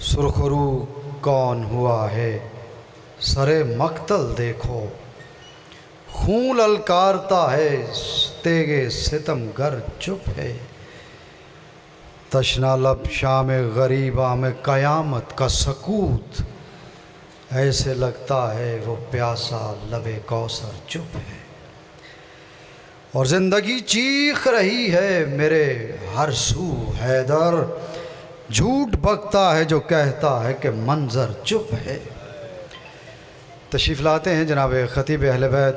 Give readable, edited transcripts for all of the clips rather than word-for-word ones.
سرخرو کون ہوا ہے سر مقتل دیکھو، خون للکارتا ہے تیغ ستم گر چپ ہے، تشنا لب شام غریباں میں قیامت کا سکوت، ایسے لگتا ہے وہ پیاسا لب کوثر چپ ہے، اور زندگی چیخ رہی ہے میرے ہر سو حیدر، جھوٹ بکتا ہے جو کہتا ہے کہ منظر چپ ہے۔ تشریف لاتے ہیں جناب خطیب اہل بیت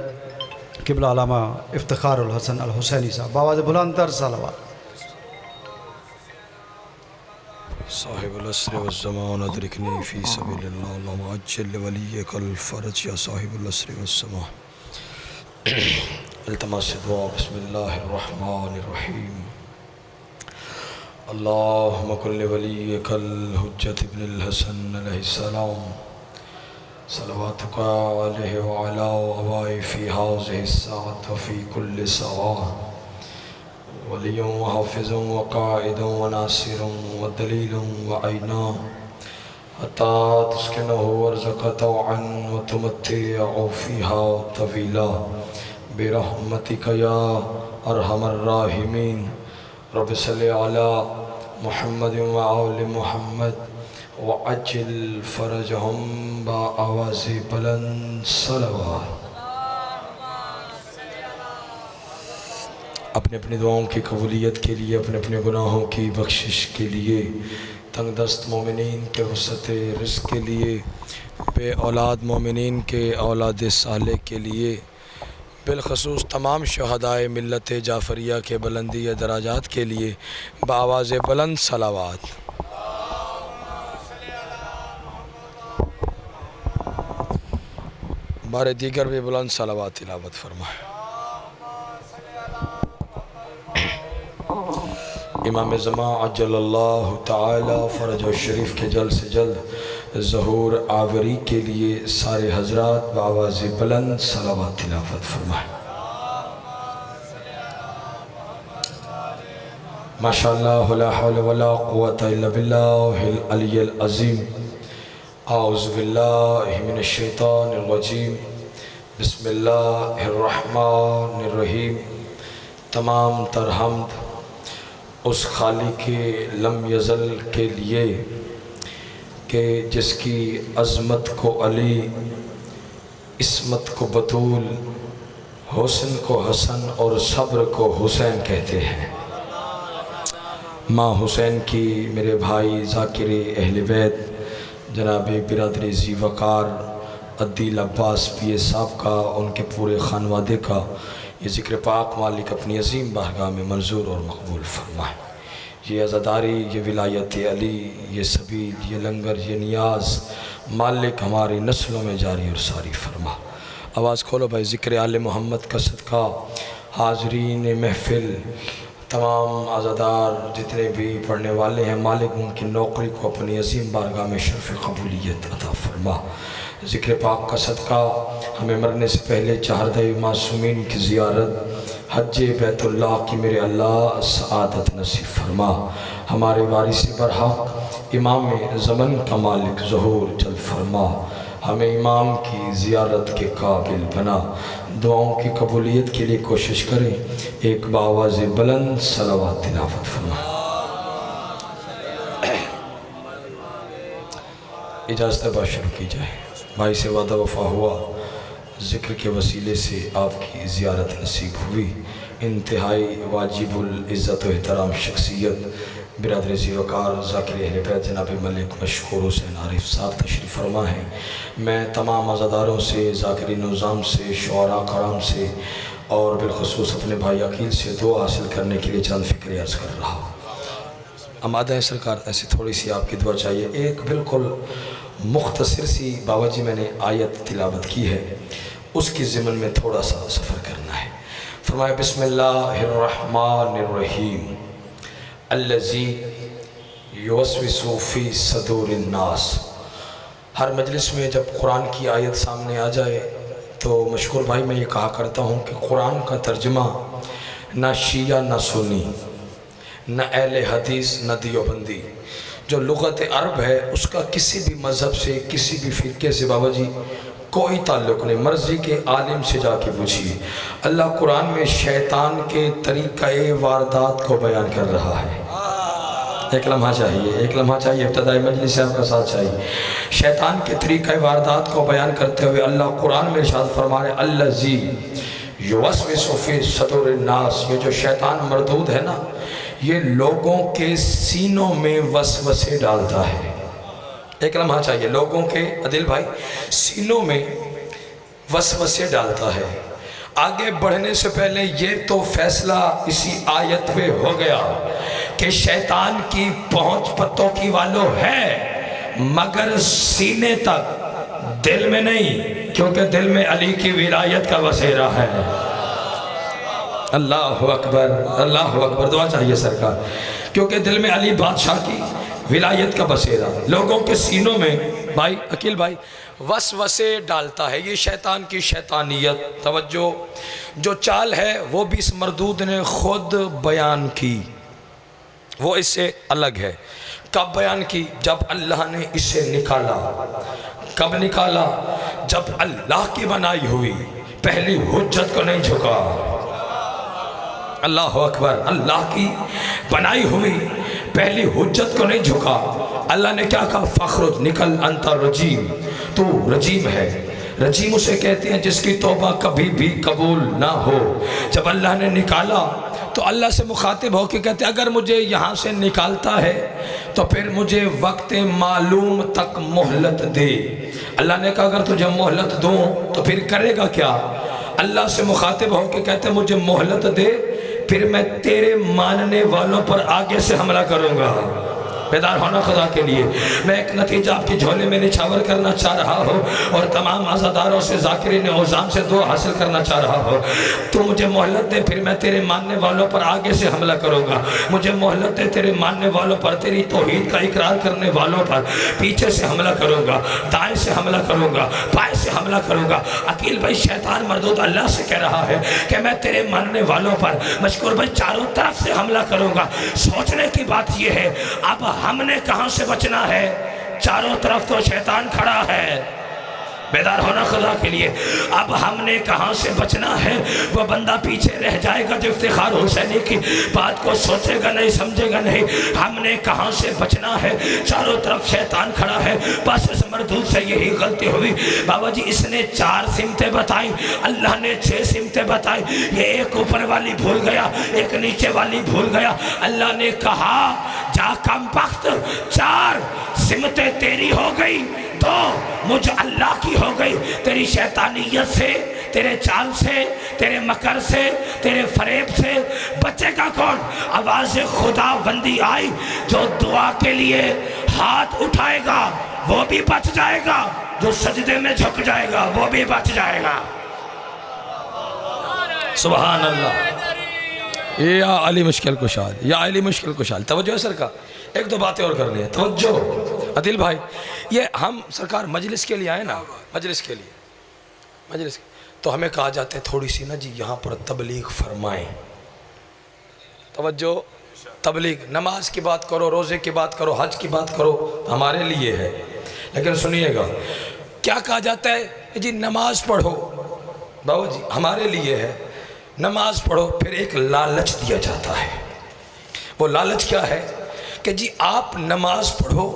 قبلہ علامہ افتخار الحسن الحسینی صاحب، بآواز بلند تر صلوات۔ صاحب العصر والزمان ادرکنی فی سبیل اللہ اللہم عجل ولیک الفرج یا صاحب العصر والزمان۔ التماس دعا بسم اللہ الرحمن الرحیم۔ اللہم کن ولیک الحجت ابن الحسن علیہ السلام صلواتک علیہ وعلا آبائی فی حاضر الساعت وفی کل ساعت، ولی و حافظ و قائد و ناصر و دلیل و عینا، حتی تسکنہ ورزق طوعا و تمتع فیہا طویلا، برحمتک یا ارحم الراحمین۔ رب صلی علی محمد و آل محمد وعجل فرجہم بآواز بلند صلوات۔ اپنے اپنی دعاؤں کی قبولیت کے لیے، اپنے اپنے گناہوں کی بخشش کے لیے، تنگ دست مومنین کے وسعت رزق کے لیے، بے اولاد مومنین کے اولاد صالح کے لیے، بالخصوص تمام شہدائے ملت جعفریہ کے بلندی دراجات کے لیے بآواز بلند صلوات۔ بار دیگر بھی بلند صلوات تلاوت فرمائے۔ امام زمان عجل اللہ تعالی فرج الشریف کے جلد سے جلد ظہور آوری کے لیے سارے حضرات بآواز بلند صلوات تلاوت فرمائے۔ ماشاءاللہ لا حول ولا قوة الا باللہ العلی العظیم۔ اعوذ باللہ من الشیطان الرجیم، بسم اللہ الرحمن الرحیم۔ تمام تر حمد اس خالق لم یزل کے لیے کہ جس کی عظمت کو علی، عصمت کو بطول، حسن کو حسن اور صبر کو حسین کہتے ہیں۔ ماں حسین کی میرے بھائی ذاکر اہل بیت جناب برادری ذی وقار عدیل عباس پی اے صاحب کا، ان کے پورے خانوادے کا یہ ذکر پاک مالک اپنی عظیم بارگاہ میں منظور اور مقبول فرمائے۔ یہ عزاداری، یہ ولایت علی، یہ سبیل، یہ لنگر، یہ نیاز مالک ہماری نسلوں میں جاری اور ساری فرما۔ آواز کھولو بھائی، ذکر آل محمد کا صدقہ حاضرین محفل، تمام عزادار جتنے بھی پڑھنے والے ہیں، مالک ان کی نوکری کو اپنی عظیم بارگاہ میں شرف قبولیت عطا فرما۔ ذکر پاک کا صدقہ ہمیں مرنے سے پہلے چہاردہ معصومین کی زیارت، حج بیت اللہ کی میرے اللہ سعادت نصیب فرما۔ ہمارے وارث برحق امام زمن کا مالک ظہور جلد فرما، ہمیں امام کی زیارت کے قابل بنا۔ دعاؤں کی قبولیت کے لیے کوشش کریں، ایک بآواز بلند صلوات تلاوت فرما۔ اجازت بات شروع کی جائے۔ بھائی سے وعدہ وفا ہوا، ذکر کے وسیلے سے آپ کی زیارت نصیب ہوئی۔ انتہائی واجب العزت و احترام شخصیت برادر ذی وقار ذاکر اہل بیت جناب ملک مشکور حسین عارف صاحب تشریف فرما ہیں۔ میں تمام عزاداروں سے، ذاکری نظام سے، شعراء کرام سے اور بالخصوص اپنے بھائی عقیل سے دعا حاصل کرنے کے لیے چند فکرے عرض کر رہا ہوں۔ آمادہ ہیں سرکار؟ ایسی تھوڑی سی آپ کی دعا چاہیے۔ ایک بالکل مختصر سی باوجہ میں نے آیت تلاوت کی ہے، اس کی ضمن میں تھوڑا سا سفر کرنا ہے۔ فرمایا بسم اللہ الرحمن الرحیم، الذی یوسوس فی صدور الناس۔ ہر مجلس میں جب قرآن کی آیت سامنے آ جائے تو مشکور بھائی میں یہ کہا کرتا ہوں کہ قرآن کا ترجمہ نہ شیعہ نہ سنی، نہ اہل حدیث نہ دیوبندی، جو لغت عرب ہے اس کا کسی بھی مذہب سے کسی بھی فرقے سے بابا جی کوئی تعلق نہیں، مرضی کے عالم سے جا کے پوچھیے۔ اللہ قرآن میں شیطان کے طریقہ واردات کو بیان کر رہا ہے۔ ایک لمحہ چاہیے، ابتدائی مجلس سے آپ کا ساتھ چاہیے۔ شیطان کے طریقہ واردات کو بیان کرتے ہوئے اللہ قرآن میں ارشاد فرما رہے الذی یوسوس فی صدور الناس، یہ جو شیطان مردود ہے نا، یہ لوگوں کے سینوں میں وسوسے ڈالتا ہے۔ ایک لمحہ چاہیے، لوگوں کے عدل بھائی سینوں میں وسوسے ڈالتا ہے۔ آگے بڑھنے سے پہلے یہ تو فیصلہ اسی آیت پہ ہو گیا کہ شیطان کی پہنچ پتوں کی والو ہے، مگر سینے تک، دل میں نہیں، کیونکہ دل میں علی کی ولایت کا بسیرا ہے۔ اللہ اکبر، اللہ اکبر، دعا چاہیے سرکار، کیونکہ دل میں علی بادشاہ کی ولایت کا بسیرا لوگوں کے سینوں میں بھائی عقیل بھائی وسوسے ڈالتا ہے۔ یہ شیطان کی شیطانیت، توجہ، جو چال ہے وہ بھی اس مردود نے خود بیان کی، وہ اس سے الگ ہے۔ کب بیان کی؟ جب اللہ نے اسے نکالا۔ کب نکالا؟ جب اللہ کی بنائی ہوئی پہلی حجت کو نہیں جھکا۔ اللہ اکبر، اللہ کی بنائی ہوئی پہلی حجت کو نہیں جھکا۔ اللہ نے کیا کہا؟ فخرج، نکل، انت رجیم، تو رجیم ہے۔ رجیم اسے کہتے ہیں جس کی توبہ کبھی بھی قبول نہ ہو۔ جب اللہ نے نکالا تو اللہ سے مخاطب ہو کے کہتے ہیں اگر مجھے یہاں سے نکالتا ہے تو پھر مجھے وقت معلوم تک مہلت دے۔ اللہ نے کہا اگر تجھے مہلت دوں تو پھر کرے گا کیا؟ اللہ سے مخاطب ہو کے کہتے ہیں مجھے مہلت دے، پھر میں تیرے ماننے والوں پر آگے سے حملہ کروں گا۔ بیدار ہونا خدا کے لیے۔ میں ایک نتیجہ آپ کی جھولے میں نچھاور کرنا چاہ رہا ہوں اور تمام عزاداروں سے ذاکرین عظام سے دعا حاصل کرنا چاہ رہا ہوں۔ تو مجھے مہلت دے، پھر میں تیرے ماننے والوں پر آگے سے حملہ کروں گا۔ مجھے مہلت دے، تیرے ماننے والوں پر، تیری توحید کا اقرار کرنے والوں پر پیچھے سے حملہ کروں گا، دائیں سے حملہ کروں گا، بائیں سے حملہ کروں گا۔ عقیل بھائی شیطان مردود اللہ سے کہہ رہا ہے کہ میں تیرے ماننے والوں پر مشکور بھائی چاروں طرف سے حملہ کروں گا۔ سوچنے کی بات یہ ہے اب ہم نے کہاں سے بچنا ہے؟ چاروں طرف تو شیطان کھڑا ہے۔ بیدار ہونا خدا کے لیے۔ اب ہم نے کہاں سے بچنا ہے؟ وہ بندہ پیچھے رہ جائے گا جو افتخار حسینی کی بات کو سوچے گا نہیں، سمجھے گا نہیں۔ ہم نے کہاں سے بچنا ہے؟ چاروں طرف شیطان کھڑا ہے۔ بس اس مردود سے یہی غلطی ہوئی بابا جی، اس نے 4 سمتیں بتائیں، اللہ نے 6 سمتیں بتائیں۔ یہ ایک اوپر والی بھول گیا، ایک نیچے والی بھول گیا۔ اللہ نے کہا جا کم بخت، 4 سمتیں تیری ہو گئی، 2 مجھ اللہ کی ہو گئی۔ تیری شیطانیت سے، تیرے چال سے، تیرے مکر سے، تیرے فریب سے بچے گا کون؟ آواز خدا بندی آئی، جو دعا کے لیے ہاتھ اٹھائے گا وہ بھی بچ جائے گا، جو سجدے میں جھک جائے گا وہ بھی بچ جائے گا۔ سبحان اللہ۔ یا علی مشکل کشال، یا علی مشکل کشال۔ توجہ ہے سرکار، ایک دو باتیں اور کرنی ہے، توجہ عدل بھائی۔ یہ ہم سرکار مجلس کے لیے آئے نا، مجلس کے لیے تو ہمیں کہا جاتا ہے تھوڑی سی نا جی یہاں پر تبلیغ فرمائیں۔ توجہ، تبلیغ، نماز کی بات کرو، روزے کی بات کرو، حج کی بات کرو، ہمارے لیے ہے، لیکن سنیے گا کیا کہا جاتا ہے جی نماز پڑھو، بابا جی ہمارے لیے ہے، نماز پڑھو، پھر ایک لالچ دیا جاتا ہے۔ وہ لالچ کیا ہے کہ جی آپ نماز پڑھو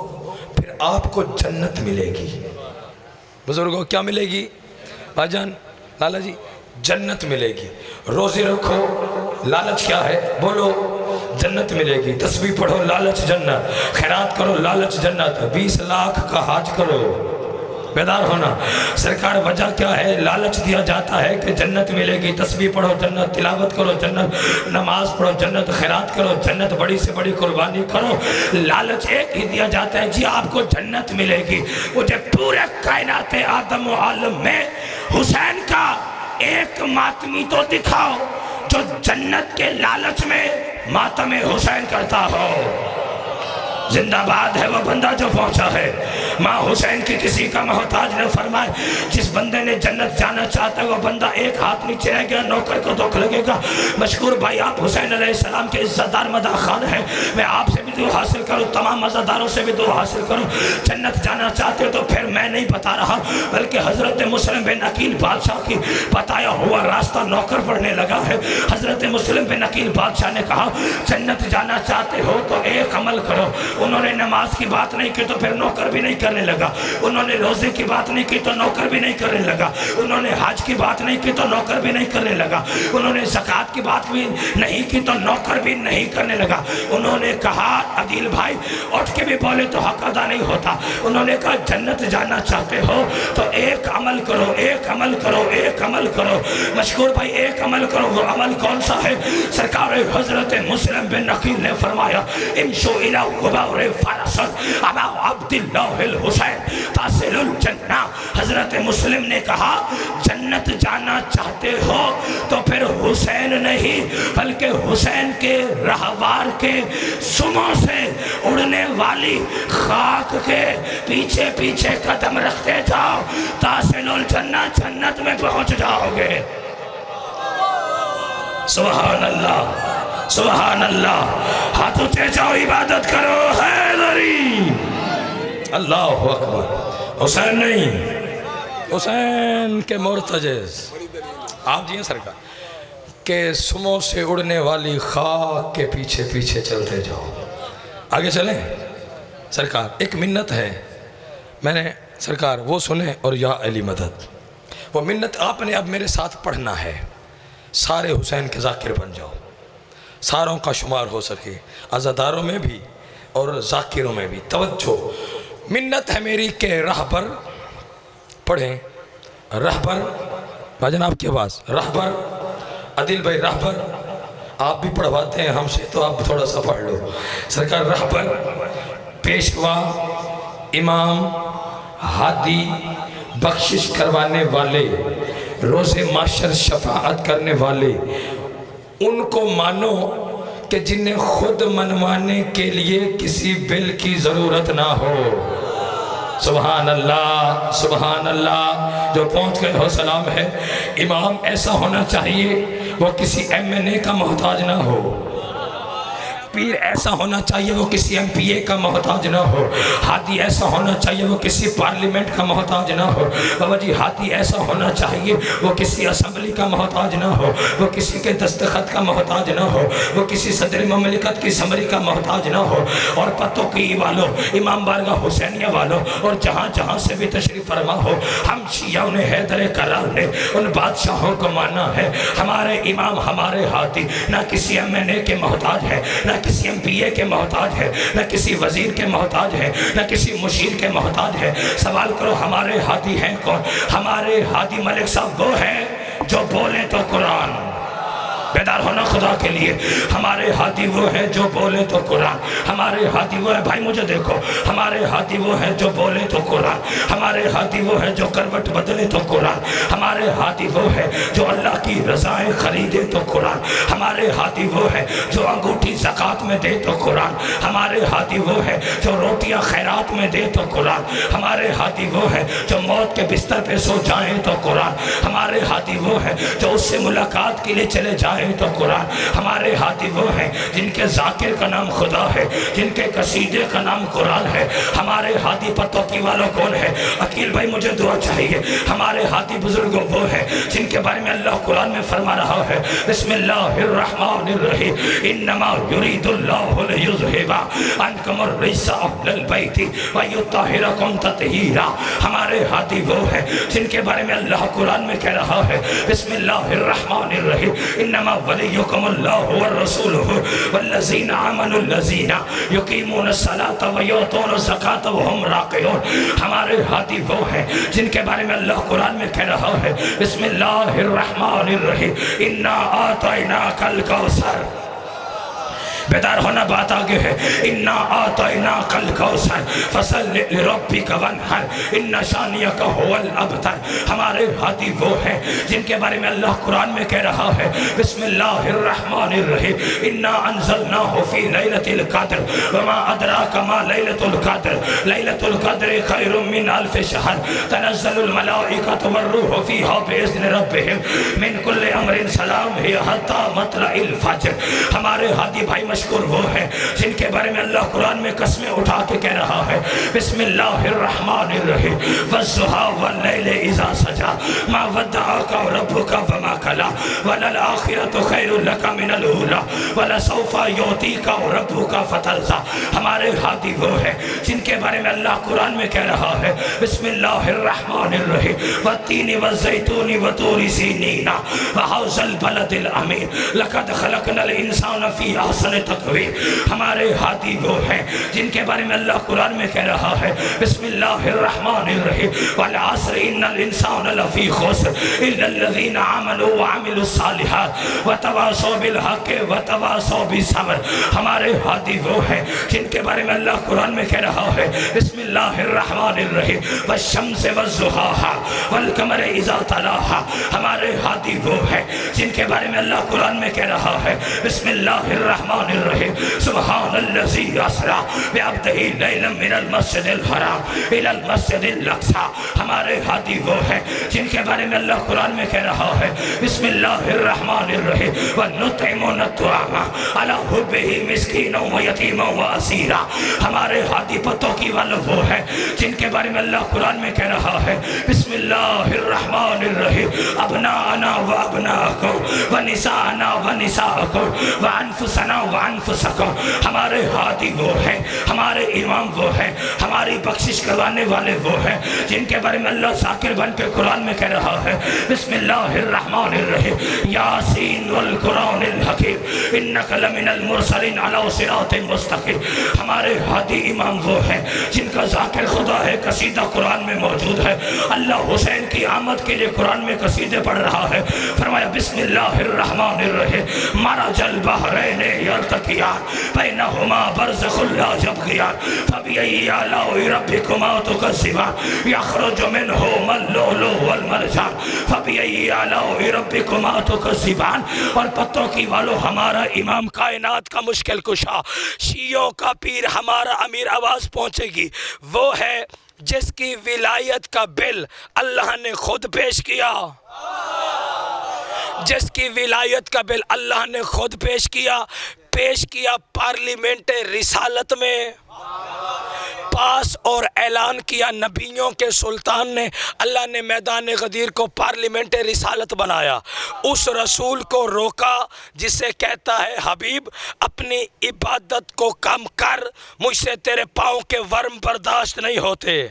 پھر آپ کو جنت ملے گی۔ بزرگوں کیا ملے گی بھائی جان؟ لالا جی جنت ملے گی۔ روزے رکھو، لالچ کیا ہے؟ بولو، جنت ملے گی۔ تسبیح پڑھو، لالچ جنت۔ خیرات کرو، لالچ جنت۔ 20 لاکھ کا حج کرو، بیدار ہونا سرکار۔ وجہ کیا ہے؟ لالچ دیا جاتا ہے کہ جنت ملے گی۔ تسبیح پڑھو جنت، تلاوت کرو جنت، نماز پڑھو جنت، خیرات کرو جنت، بڑی سے بڑی قربانی کرو۔ لالچ ایک ہی دیا جاتا ہے جی آپ کو جنت ملے گی۔ مجھے پورے کائنات آدم و عالم میں حسین کا ایک ماتمی تو دکھاؤ جو جنت کے لالچ میں ماتم حسین کرتا ہو۔ زندہ باد ہے وہ بندہ جو پہنچا ہے۔ ماں حسین کی کسی کا محتاج نہ فرمائے۔ جس بندے نے جنت جانا چاہتا ہے وہ بندہ ایک ہاتھ نیچے رہ گیا، نوکر کو دکھ لگے گا۔ مشکور بھائی آپ حسین علیہ السلام کے عزت دار مداح خان ہیں، میں آپ سے بھی دعا حاصل کروں، تمام مزاداروں سے بھی دعا حاصل کروں۔ جنت جانا چاہتے ہو تو پھر میں نہیں بتا رہا بلکہ حضرت مسلم بن عقیل بادشاہ کی بتایا ہوا راستہ نوکر پڑھنے لگا ہے۔ حضرت مسلم بن عقیل بادشاہ نے کہا جنت جانا چاہتے ہو تو ایک عمل کرو۔ انہوں نے نماز کی بات نہیں کی تو پھر نوکر بھی نہیں کرنے لگا، انہوں نے روزے کی بات نہیں کی تو نوکر بھی نہیں کرنے لگا، انہوں نے حج کی بات نہیں کی تو نوکر بھی نہیں کرنے لگا، انہوں نے زکوٰۃ کی بات بھی نہیں کی تو نوکر بھی نہیں کرنے لگا۔ انہوں نے کہا عدیل بھائی اٹھ کے بھی بولے تو حق ادا نہیں ہوتا۔ انہوں نے کہا جنت جانا چاہتے ہو تو ایک عمل کرو، ایک عمل کرو، ایک عمل کرو۔ مشکور بھائی ایک عمل کرو، وہ عمل کون سا ہے؟ سرکار حضرت مسلم بن عقیل نے فرمایا امشو الی غبار فرس ابا عبداللہ الحسین تصل الجنہ۔ حضرت مسلم نے کہا جنت جانا چاہتے ہو تو پھر حسین نہیں بلکہ حسین کے رہوار کے سموں سے اڑنے والی خاک کے پیچھے پیچھے قدم رکھتے جاؤ، تصل الجنہ، جنت میں پہنچ جاؤ گے۔ سبحان اللہ، سبحان اللہ، ہاتھ اٹھے جاؤ، عبادت کرو حیدری۔ اللہ اکبر۔ حسین نہیں، حسین کے مرتجز آپ جی ہیں سرکار کہ سموں سے اڑنے والی خاک کے پیچھے پیچھے چلتے جاؤ۔ آگے چلیں سرکار، ایک منت ہے، میں نے سرکار وہ سنیں اور یا علی مدد، وہ منت آپ نے اب میرے ساتھ پڑھنا ہے۔ سارے حسین کے ذاکر بن جاؤ، ساروں کا شمار ہو سکے، عزاداروں میں بھی اور ذاکروں میں بھی۔ توجہ، منت ہے میری کہ رہبر پڑھیں، رہبر بھاجن آپ کی آواز، رہبر عدیل بھائی، رہبر آپ بھی پڑھواتے ہیں ہم سے تو آپ تھوڑا سا پڑھ لو سرکار۔ رہبر، پیشوا، امام، ہادی، بخشش کروانے والے، روز معاشر شفاعت کرنے والے، ان کو مانو کہ جنہیں خود منوانے کے لیے کسی بل کی ضرورت نہ ہو۔ سبحان اللہ، سبحان اللہ۔ جو پہنچ گئے ہو سلام ہے۔ امام ایسا ہونا چاہیے وہ کسی MNA کا محتاج نہ ہو، پیر ایسا ہونا چاہیے وہ کسی MPA کا محتاج نہ ہو، ہادی ایسا ہونا چاہیے وہ کسی پارلیمنٹ کا محتاج نہ ہو، بابا جی ہادی ایسا ہونا چاہیے وہ کسی اسمبلی کا محتاج نہ ہو، وہ کسی کے دستخط کا محتاج نہ ہو، وہ کسی صدر مملکت کی سمری کا محتاج نہ ہو۔ اور پتوں کی والوں، امام بارگاہ حسینیہ والوں، اور جہاں جہاں سے بھی تشریف فرما ہو، ہم شیعہ نے حیدر کرار نے ان بادشاہوں کو مانا ہے۔ ہمارے امام، ہمارے ہادی نہ کسی MNA کے محتاج ہے، نہ کسی MPA کے محتاج ہے، نہ کسی وزیر کے محتاج ہے، نہ کسی مشیر کے محتاج ہے۔ سوال کرو ہمارے ہادی ہیں کون؟ ہمارے ہادی ملک صاحب وہ ہیں جو بولیں تو قرآن، بیدار ہونا خدا کے لیے۔ ہمارے ہادی وہ ہیں جو بولے تو قرآن، ہمارے ہادی وہ ہیں، بھائی مجھے دیکھو، ہمارے ہادی وہ ہیں جو بولے تو قرآن، ہمارے ہادی وہ ہیں جو کروٹ بدلے تو قرآن، ہمارے ہادی وہ ہیں جو اللہ کی رضائیں خریدے تو قرآن، ہمارے ہادی وہ ہیں جو انگوٹھی زکوٰۃ میں دے تو قرآن، ہمارے ہادی وہ ہیں جو روٹیاں خیرات میں دے تو قرآن، ہمارے ہادی وہ ہیں جو موت کے بستر پہ سو جائیں تو قرآن، ہمارے ہادی وہ ہیں جو اس سے ملاقات کے لیے چلے جائیں تو قرآن، ہمارے ہادی وہ ہیں جن کے ذاکر کا نام خدا ہے، جن کے قصیدے کا نام قرآن ہے۔ ہمارے ہادی پتوں کی والوں کون ہے؟ عقیل بھائی مجھے دعا چاہیے۔ ہمارے ہادی بزرگوں وہ ہیں جن کے بارے میں اللہ قرآن میں فرما رہا ہے بسم اللہ الرحمن الرحیم انما یرید اللہ لیذھب عنکم الرجس اہل البیت ویطہرکم تطہیرا۔ ہمارے ہادی وہ ہیں جن کے بارے میں اللہ قرآن میں کہہ رہا ہے بسم اللہ الرحمن الرحیم انما ولیکم اللہ ورسولہ والذین آمنوا الذین یقیمون الصلاۃ ویؤتون الزکاۃ وہم راکعون۔ ہمارے ہادی وہ ہیں جن کے بارے میں اللہ قرآن میں کہہ رہا ہے بسم اللہ الرحمن الرحیم انا اعطیناک الکوثر۔ بیدار ہونا بات آگے ہے. انا اعطیناک الکوثر فصل لربک وانحر ان شانئک هو الابتر. ہمارے ہادی وہ ہیں جن کے بارے میں اللہ قرآن میں کہہ رہا ہے بسم اللہ الرحمن الرحیم انا انزلناہ فی لیلۃ القدر وما ادراک ما لیلۃ القدر لیلۃ القدر خیر من الف شہر تنزل الملائکۃ والروح فیہا باذن ربہم من کل امر سلام ہی حتی مطلع الفجر. ہمارے ہادی بھائی مشکور وہ ہیں جن کے بارے میں اللہ قرآن میں قسمیں اٹھا کے کہہ رہا ہے بسم اللہ الرحمن الرحیم والضحیٰ واللیل اذا سجا ما ودعک ربک وما قلی وللآخرۃ خیر لک من الاولی ولسوف یعطیک ربک فترضی. ہمارے ہادی وہ ہیں جن کے بارے میں اللہ قرآن میں کہہ رہا ہے بسم اللہ الرحمن الرحیم والتین والزیتون وطور سینین وہذا البلد الامین لقد خلقنا الانسان فی احسن تقویم. ہمارے ہادی وہ ہیں جن کے بارے میں اللہ قرآن میں کہہ رہا ہے بسم اللہ الرحمن الرحیم والعصر ان الانسان لفی خسر الا الذین آمنوا وعملوا الصالحات وتواصوا بالحق وتواصوا بالصبر. ہمارے ہادی وہ ہیں جن کے بارے میں اللہ قرآن میں کہہ رہا ہے بسم اللہ الرحمن الرحیم والشمس والضحیٰ والقمر اذا تلاہا. ہمارے ہادی وہ ہیں جن کے بارے میں اللہ قرآن میں کہہ رہا ہے بسم اللہ الرحمن الرحیم سبحان الذی اسری بعبدہ لیلا من المسجد الحرام الی المسجد الاقصی. ہمارے ہادی وہ ہیں جن کے بارے میں اللہ قرآن میں کہہ رہا ہے بسم اللہ الرحمن الرحیم ونطعم الطعام علی حبہ مسکینا ویتیما واسیرا. ہمارے ہادی پتوں کی والے وہ ہیں جن کے بارے میں اللہ قرآن میں کہہ رہا ہے بسم اللہ الرحمن الرحیم ابناءنا وابناءکم ونساءنا ونساءکم وانفسنا وانفسکم. ہمارے ہادی وہ ہیں ہمارے امام وہ ہیں ہماری بخشش کروانے والے وہ ہیں جن کے بارے میں اللہ ذاکر بن کے قرآن میں کہہ رہا ہے بسم اللہ الرحمن الرحیم یاسین والقرآن الحکیم انک لمن المرسلین علی صراط مستقیم. ہمارے ہادی امام وہ ہیں جن کا ذاکر خدا ہے قصیدہ قرآن میں موجود ہے. اللہ حسین کی آمد کے لیے قرآن میں قصیدے پڑھ رہا ہے. فرمایا بسم اللہ الرحمن الرحیم مرج البحرین یلتقیان بینہما برزخ لا یبغیان فبأی آلاء ربکما تکذبان یخرج منہما اللؤلؤ والمرجان فبأی آلاء ربکما تکذبان. اور پتوں کی والو ہمارا امام کائنات کا مشکل کشا شیعوں کا پیر ہمارا امیر آواز پہنچے گی وہ ہے جس کی ولایت کا بل اللہ نے خود پیش کیا جس کی ولایت کا بل اللہ نے خود پیش کیا پارلیمنٹ رسالت میں پاس اور اعلان کیا نبیوں کے سلطان نے. اللہ نے میدان غدیر کو پارلیمنٹ رسالت بنایا. اس رسول کو روکا جسے کہتا ہے حبیب اپنی عبادت کو کم کر مجھ سے تیرے پاؤں کے ورم برداشت نہیں ہوتے.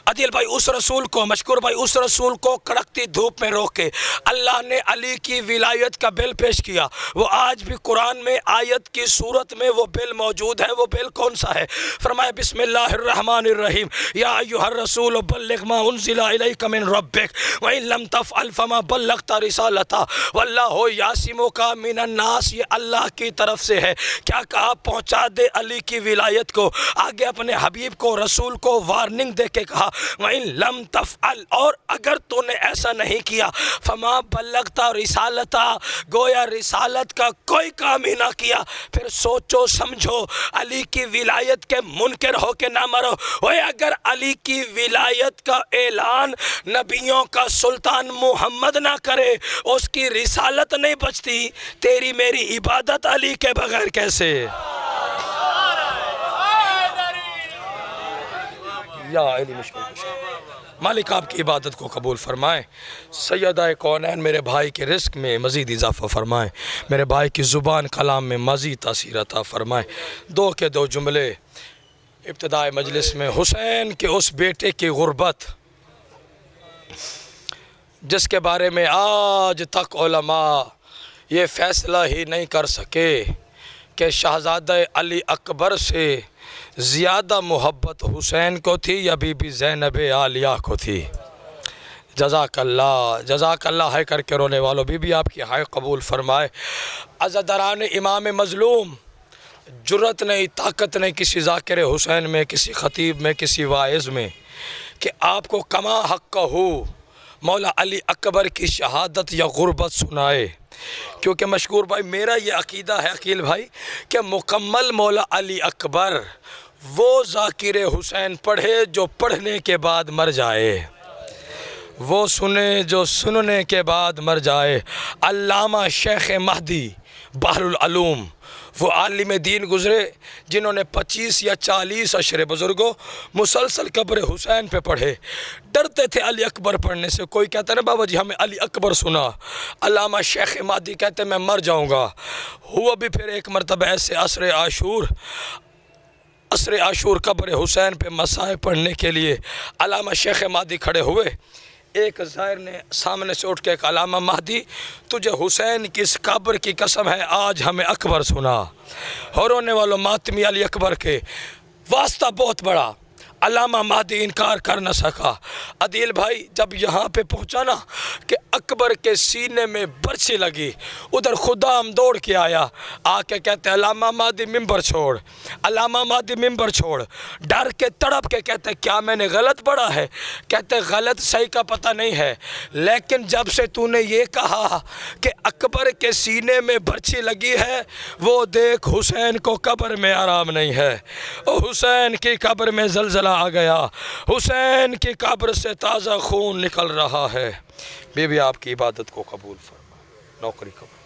عدیل بھائی اس رسول کو مشکور بھائی اس رسول کو کڑکتی دھوپ میں روکے اللہ نے علی کی ولایت کا بل پیش کیا. وہ آج بھی قرآن میں آیت کی صورت میں وہ بل موجود ہے. وہ بل کون سا ہے؟ فرمایا بسم اللہ الرحمن الرحیم یا ایھا الرسول بلغ ما انزل الیک من ربک وان لم تفعل فما بلغت رسالتہ واللہ یعصمک من الناس. یہ اللہ کی طرف سے ہے. کیا کہا؟ پہنچا دے علی کی ولایت کو. آگے اپنے حبیب کو رسول کو وارننگ دے کے کہا وَإِن لَمْ تَفْعَلْ اور اگر تو نے ایسا نہیں کیا فَمَا بَلَّغْتَ رِسَالَتَا گویا رسالت کا کوئی کام ہی نہ کیا. پھر سوچو سمجھو علی کی ولایت کے منکر ہو کے نہ مرو. اگر علی کی ولایت کا اعلان نبیوں کا سلطان محمد نہ کرے اس کی رسالت نہیں بچتی. تیری میری عبادت علی کے بغیر کیسے؟ یا علی مشکل مالک آپ کی عبادت کو قبول فرمائیں. سیدہ کونین میرے بھائی کے رزق میں مزید اضافہ فرمائیں. میرے بھائی کی زبان کلام میں مزید تاثیر عطا فرمائیں. دو کے دو جملے ابتدائی مجلس میں حسین کے اس بیٹے کی غربت جس کے بارے میں آج تک علماء یہ فیصلہ ہی نہیں کر سکے کہ شہزادہ علی اکبر سے زیادہ محبت حسین کو تھی یا بی بی زینب عالیہ کو تھی. جزاک اللہ ہے کر کے رونے والوں. بی بی آپ کی ہائے قبول فرمائے. عزاداران امام مظلوم جرت نہیں، طاقت نہیں کسی ذاکر حسین میں، کسی خطیب میں، کسی واعظ میں کہ آپ کو کما حق ہو مولا علی اکبر کی شہادت یا غربت سنائے. کیونکہ مشکور بھائی میرا یہ عقیدہ ہے عقیل بھائی کہ مکمل مولا علی اکبر وہ ذاکر حسین پڑھے جو پڑھنے کے بعد مر جائے، وہ سنے جو سننے کے بعد مر جائے. علامہ شیخ مہدی بحر العلوم وہ عالم دین گزرے جنہوں نے 25 یا 40 عشرے بزرگوں مسلسل قبر حسین پہ پڑھے، ڈرتے تھے علی اکبر پڑھنے سے. کوئی کہتا نا بابا جی ہمیں علی اکبر سنا، علامہ شیخ مہدی کہتے میں مر جاؤں گا. ہوا بھی پھر ایک مرتبہ ایسے عصر عاشور قبر حسین پہ مسائل پڑھنے کے لیے علامہ شیخ مہدی کھڑے ہوئے. ایک زائر نے سامنے سے اٹھ کے کہا علامہ مہدی تجھے حسین کی اس قبر کی قسم ہے آج ہمیں اکبر سنا. اور رونے والوں ماتمی علی اکبر کے واسطہ بہت بڑا. علامہ مہدی انکار کر نہ سکا. عدیل بھائی جب یہاں پہ پہنچا نا کہ اکبر کے سینے میں برچھی لگی، ادھر خدام دوڑ کے آیا، آ کے کہتے علامہ مہدی ممبر چھوڑ، علامہ مہدی ممبر چھوڑ. ڈر کے تڑپ کے کہتے کیا میں نے غلط پڑھا ہے؟ کہتے غلط صحیح کا پتہ نہیں ہے، لیکن جب سے تو نے یہ کہا کہ اکبر کے سینے میں برچھی لگی ہے، وہ دیکھ حسین کو قبر میں آرام نہیں ہے. او حسین کی قبر میں زلزلہ آ گیا، حسین کی قبر سے تازہ خون نکل رہا ہے. بی بی آپ کی عبادت کو قبول فرما، نوکری قبول.